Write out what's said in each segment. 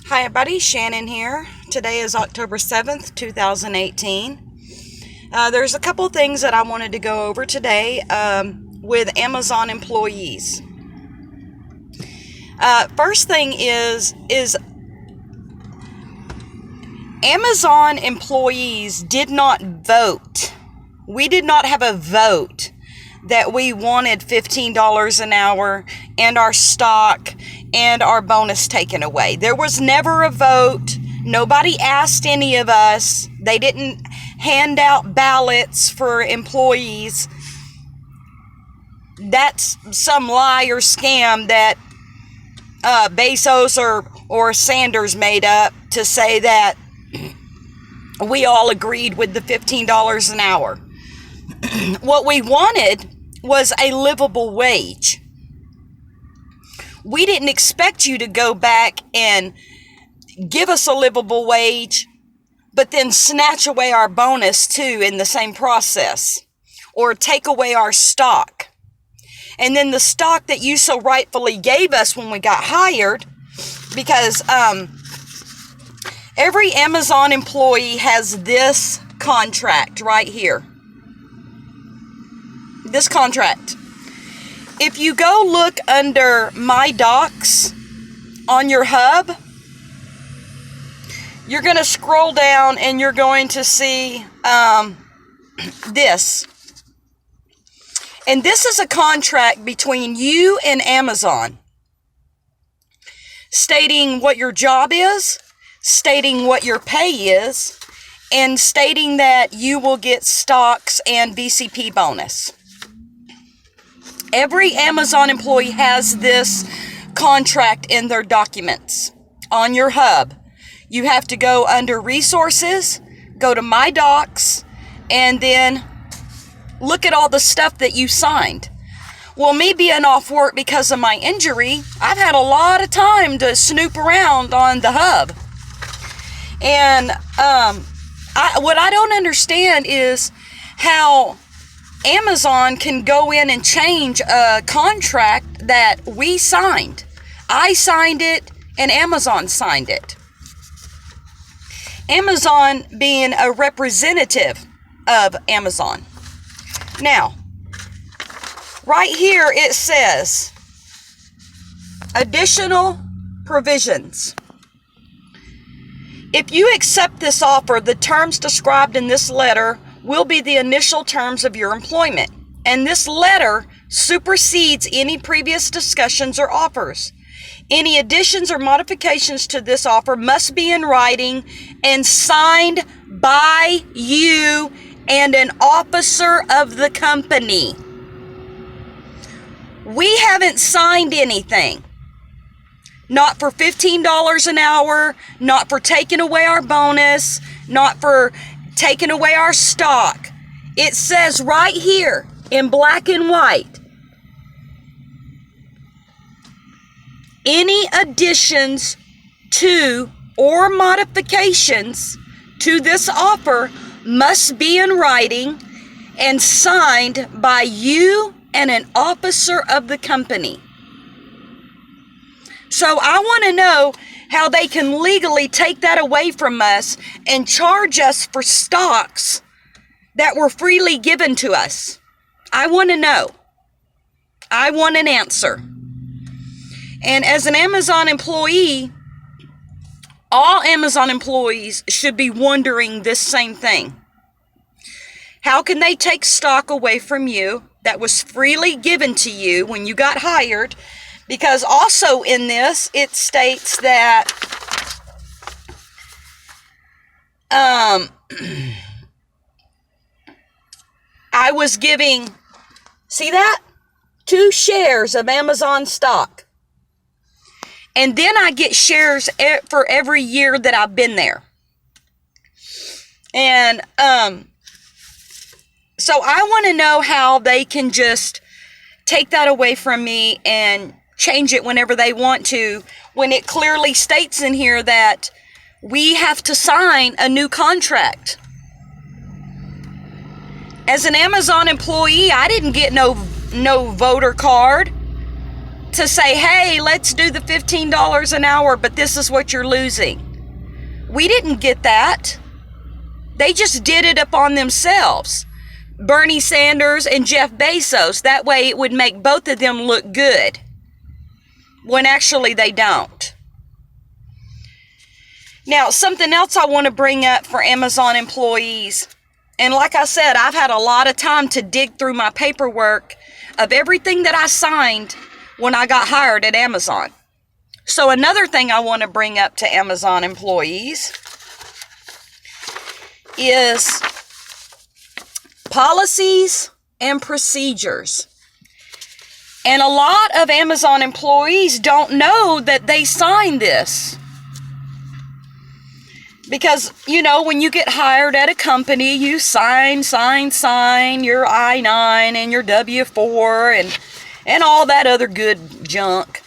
Hi everybody, Shannon here. Today is October 7th, 2018. There's a couple things that I wanted to go over today with Amazon employees. First thing is Amazon employees did not vote. We did not have a vote that we wanted $15 an hour and our stock and our bonus taken away. There was never a vote. Nobody asked any of us. They didn't hand out ballots for employees. That's some lie or scam that Bezos or Sanders made up to say that we all agreed with the $15 an hour. What we wanted was a livable wage. We didn't expect you to go back and give us a livable wage, but then snatch away our bonus too in the same process, or take away our stock. And then the stock that you so rightfully gave us when we got hired, because every Amazon employee has this contract right here. This contract. If you go look under My Docs on your hub, you're going to scroll down and you're going to see this. And this is a contract between you and Amazon, stating what your job is, stating what your pay is, and stating that you will get stocks and VCP bonus. Every Amazon employee has this contract in their documents on your hub. You have to go under resources, go to My Docs, and then look at all the stuff that you signed. Well, me being off work because of my injury, I've had a lot of time to snoop around on the hub. And what I don't understand is how Amazon can go in and change a contract that we signed. I signed it and Amazon signed it. Amazon being a representative of Amazon. Now, right here it says additional provisions. If you accept this offer, the terms described in this letter will be the initial terms of your employment, and this letter supersedes any previous discussions or offers. Any additions or modifications to this offer must be in writing and signed by you and an officer of the company. We haven't signed anything. Not for $15 an hour, not for taking away our bonus, not for taking away our stock. It says right here in black and white, any additions to or modifications to this offer must be in writing and signed by you and an officer of the company. So I want to know how they can legally take that away from us and charge us for stocks that were freely given to us. I want to know. I want an answer. And as an Amazon employee, all Amazon employees should be wondering this same thing. How can they take stock away from you that was freely given to you when you got hired? Because also in this, it states that I was giving, see that? 2 shares of Amazon stock. And then I get shares for every year that I've been there. And so I want to know how they can just take that away from me and change it whenever they want to, when it clearly states in here that we have to sign a new contract. As an Amazon employee, I didn't get no voter card to say, hey, let's do the $15 an hour, but this is what you're losing. We didn't get that. They just did it upon themselves. Bernie Sanders and Jeff Bezos. That way it would make both of them look good, when actually they don't. Now, something else I want to bring up for Amazon employees. And like I said, I've had a lot of time to dig through my paperwork of everything that I signed when I got hired at Amazon. So another thing I want to bring up to Amazon employees is policies and procedures. And a lot of Amazon employees don't know that they signed this. Because, you know, when you get hired at a company, you sign your I-9 and your W-4 and all that other good junk.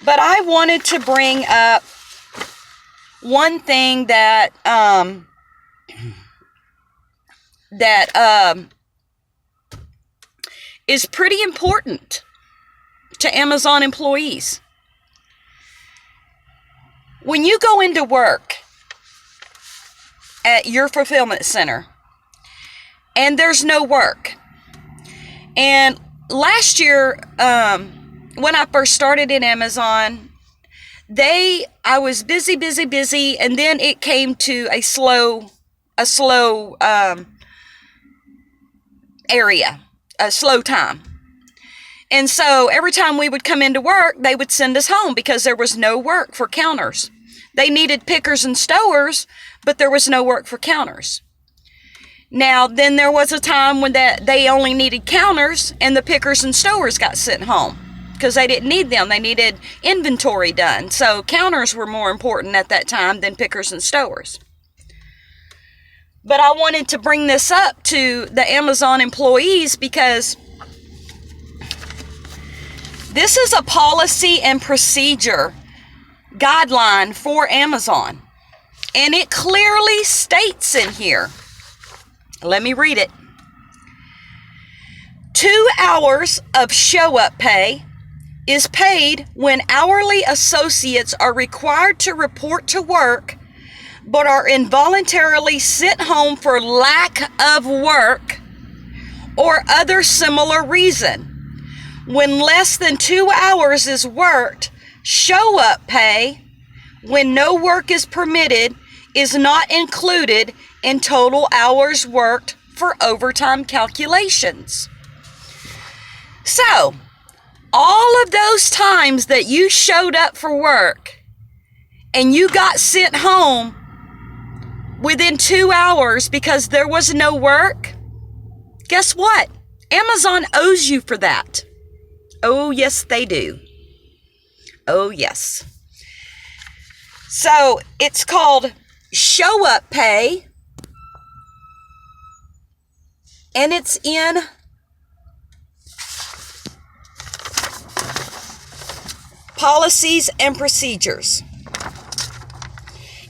But I wanted to bring up one thing that is pretty important to Amazon employees. When you go into work at your fulfillment center and there's no work, and last year when I first started in Amazon, I was busy, and then it came to a slow area, a slow time. And so every time we would come into work, they would send us home because there was no work for counters. They needed pickers and stowers, but there was no work for counters. Now, then there was a time when they only needed counters and the pickers and stowers got sent home because they didn't need them. They needed inventory done. So counters were more important at that time than pickers and stowers. But I wanted to bring this up to the Amazon employees because this is a policy and procedure guideline for Amazon. And it clearly states in here, let me read it. 2 hours of show-up pay is paid when hourly associates are required to report to work but are involuntarily sent home for lack of work or other similar reason. When less than 2 hours is worked, show-up pay, when no work is permitted, is not included in total hours worked for overtime calculations. So, all of those times that you showed up for work and you got sent home within 2 hours because there was no work, guess what? Amazon owes you for that. Oh, yes, they do. Oh, yes. So, it's called show-up pay, and it's in policies and procedures.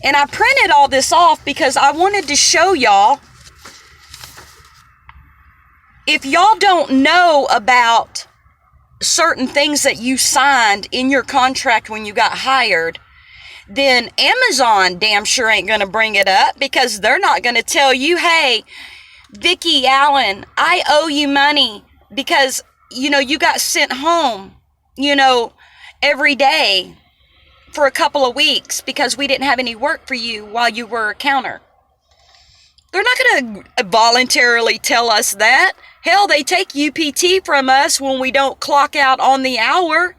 And I printed all this off because I wanted to show y'all, if y'all don't know about certain things that you signed in your contract when you got hired, then Amazon damn sure ain't going to bring it up because they're not going to tell you, hey, Vicki Allen, I owe you money because, you got sent home, every day for a couple of weeks because we didn't have any work for you while you were a counter. They're not going to voluntarily tell us that. Hell, they take UPT from us when we don't clock out on the hour.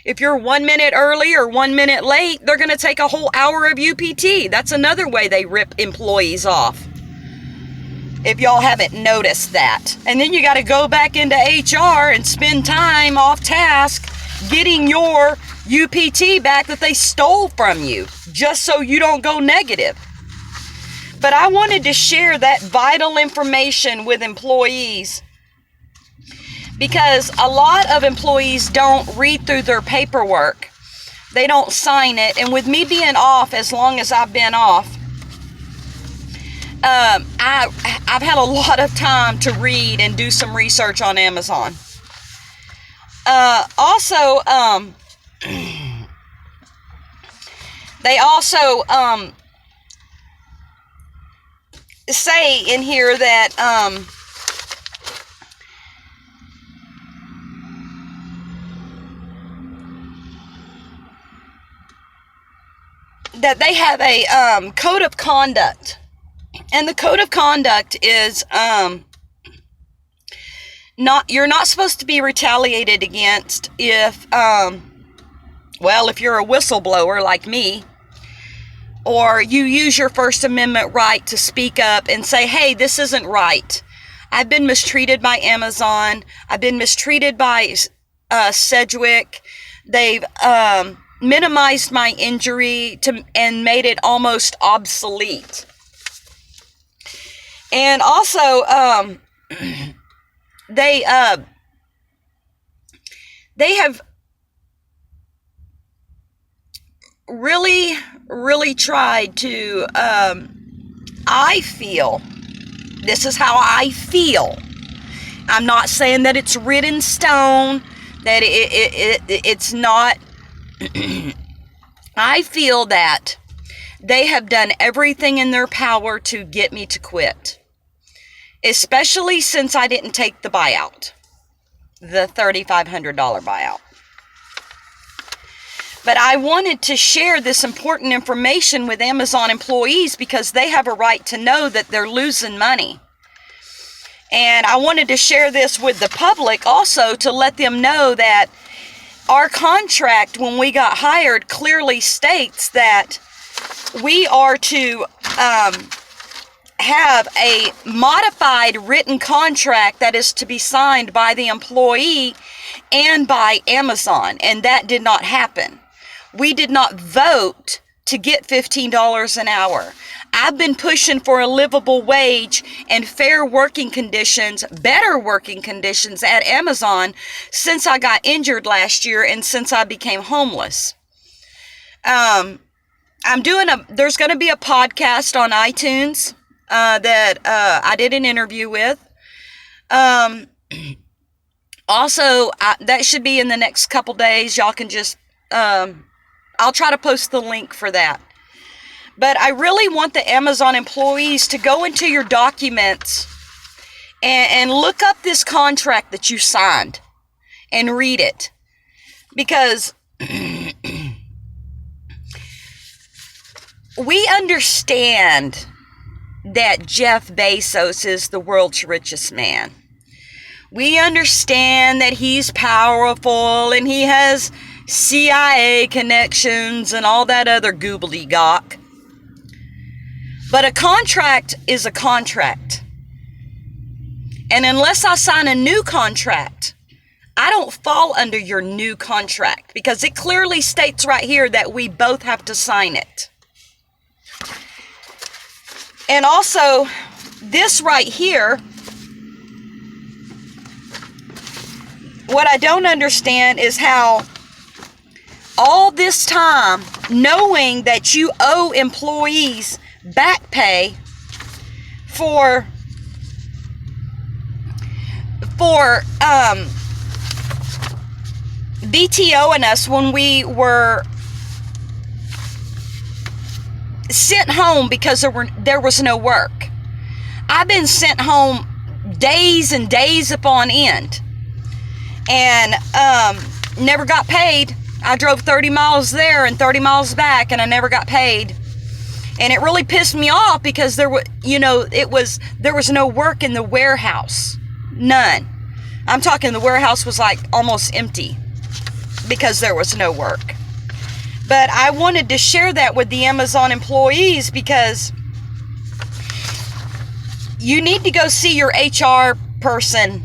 If you're 1 minute early or 1 minute late, they're going to take a whole hour of UPT. That's another way they rip employees off, if y'all haven't noticed that. And then you got to go back into HR and spend time off task getting your UPT back that they stole from you, just so you don't go negative. But I wanted to share that vital information with employees because a lot of employees don't read through their paperwork. They don't sign it. And with me being off as long as I've been off, I've had a lot of time to read and do some research on Amazon. Also, they also say in here that that they have a code of conduct, and the code of conduct is you're not supposed to be retaliated against if if you're a whistleblower like me, or you use your First Amendment right to speak up and say, hey, this isn't right. I've been mistreated by Amazon. I've been mistreated by Sedgwick. They've minimized my injury and made it almost obsolete. And also, they have really tried to, I feel, this is how I feel. I'm not saying that it's written in stone, that it's not. I feel that they have done everything in their power to get me to quit. Especially since I didn't take the buyout. The $3,500 buyout. But I wanted to share this important information with Amazon employees because they have a right to know that they're losing money. And I wanted to share this with the public also to let them know that our contract when we got hired clearly states that we are to have a modified written contract that is to be signed by the employee and by Amazon, and that did not happen. We did not vote to get $15 an hour. I've been pushing for a livable wage and fair working conditions, better working conditions at Amazon since I got injured last year and since I became homeless. There's going to be a podcast on iTunes that I did an interview with. Also, that should be in the next couple days. Y'all can just, I'll try to post the link for that. But I really want the Amazon employees to go into your documents and look up this contract that you signed and read it. Because we understand that Jeff Bezos is the world's richest man. We understand that he's powerful and he has CIA connections and all that other gobbledygook. But a contract is a contract. And unless I sign a new contract, I don't fall under your new contract because it clearly states right here that we both have to sign it. And also, this right here, what I don't understand is how all this time, knowing that you owe employees back pay for BTOing us when we were sent home because there was no work. I've been sent home days and days upon end and never got paid. I drove 30 miles there and 30 miles back and I never got paid. And it really pissed me off because there was no work in the warehouse. None. I'm talking the warehouse was like almost empty because there was no work. But I wanted to share that with the Amazon employees because you need to go see your HR person.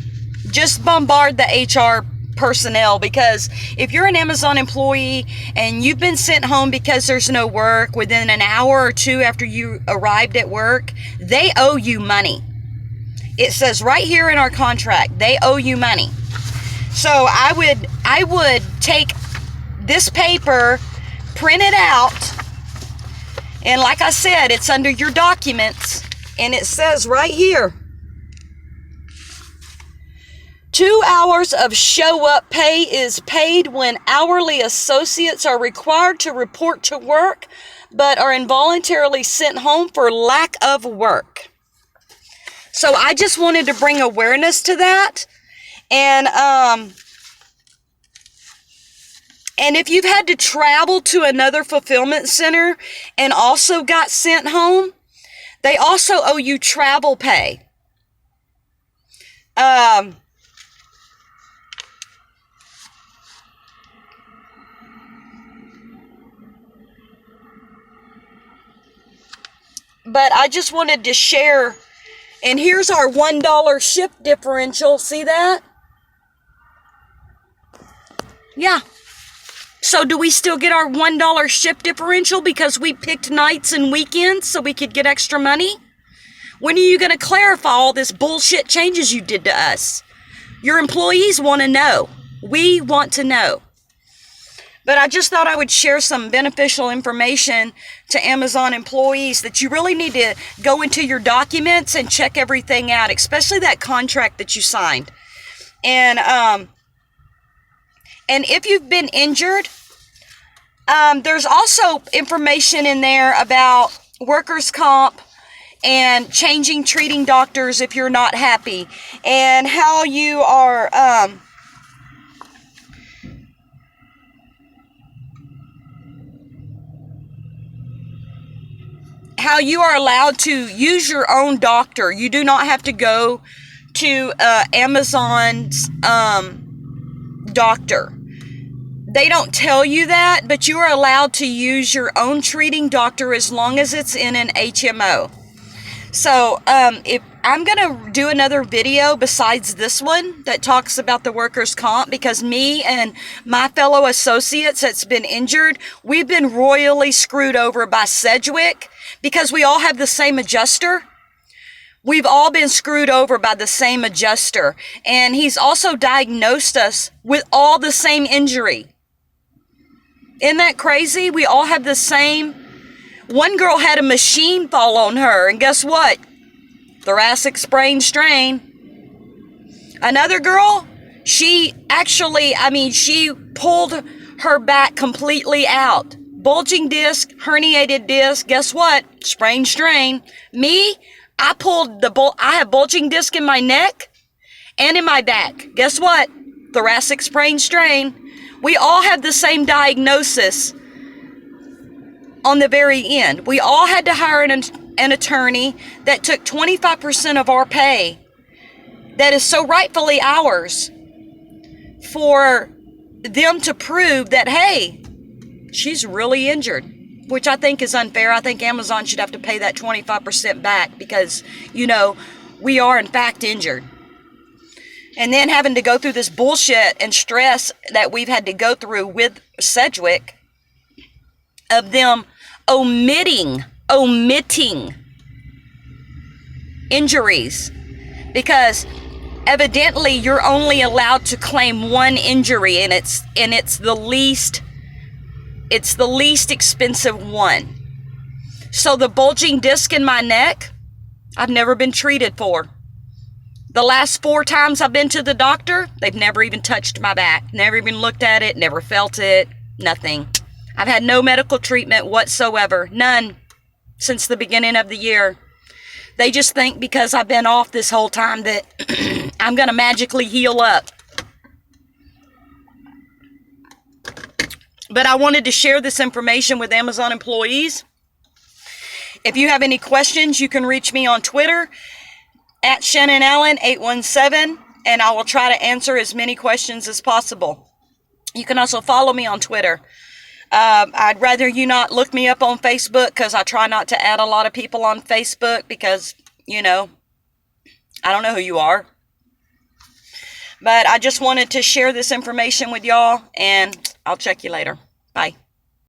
Just bombard the HR personnel, because if you're an Amazon employee and you've been sent home because there's no work within an hour or two after you arrived at work, they owe you money. It says right here in our contract, they owe you money. So I would take this paper, print it out, and like I said, it's under your documents, and it says right here, 2 hours of show-up pay is paid when hourly associates are required to report to work but are involuntarily sent home for lack of work. So I just wanted to bring awareness to that. And if you've had to travel to another fulfillment center and also got sent home, they also owe you travel pay. But I just wanted to share, and here's our $1 shift differential. See that? Yeah. So do we still get our $1 shift differential because we picked nights and weekends so we could get extra money? When are you going to clarify all this bullshit changes you did to us? Your employees want to know. We want to know. But I just thought I would share some beneficial information to Amazon employees that you really need to go into your documents and check everything out, especially that contract that you signed. And if you've been injured, there's also information in there about workers' comp and changing treating doctors if you're not happy, and how you are allowed to use your own doctor. You do not have to go to Amazon's doctor. They don't tell you that, but you are allowed to use your own treating doctor as long as it's in an HMO. So if I'm going to do another video besides this one that talks about the workers' comp, because me and my fellow associates that's been injured, we've been royally screwed over by Sedgwick because we all have the same adjuster. We've all been screwed over by the same adjuster. And he's also diagnosed us with all the same injury. Isn't that crazy? We all have the same. One girl had a machine fall on her, and guess what? Thoracic sprain strain. Another girl, she pulled her back completely out. Bulging disc, herniated disc, guess what? Sprain strain. Me, I have bulging disc in my neck and in my back. Guess what? Thoracic sprain strain. We all have the same diagnosis on the very end. We all had to hire an attorney that took 25% of our pay that is so rightfully ours for them to prove that, hey, she's really injured, which I think is unfair. I think Amazon should have to pay that 25% back because, we are in fact injured. And then having to go through this bullshit and stress that we've had to go through with Sedgwick of them omitting injuries, because evidently you're only allowed to claim one injury, and it's the least expensive one. So the bulging disc in my neck, I've never been treated for. The last 4 times I've been to the doctor, they've never even touched my back, never even looked at it, never felt it, nothing. I've had no medical treatment whatsoever, none, since the beginning of the year. They just think because I've been off this whole time that I'm going to magically heal up. But I wanted to share this information with Amazon employees. If you have any questions, you can reach me on Twitter at ShannonAllen817, and I will try to answer as many questions as possible. You can also follow me on Twitter. I'd rather you not look me up on Facebook because I try not to add a lot of people on Facebook because, I don't know who you are. But I just wanted to share this information with y'all, and I'll check you later. Bye.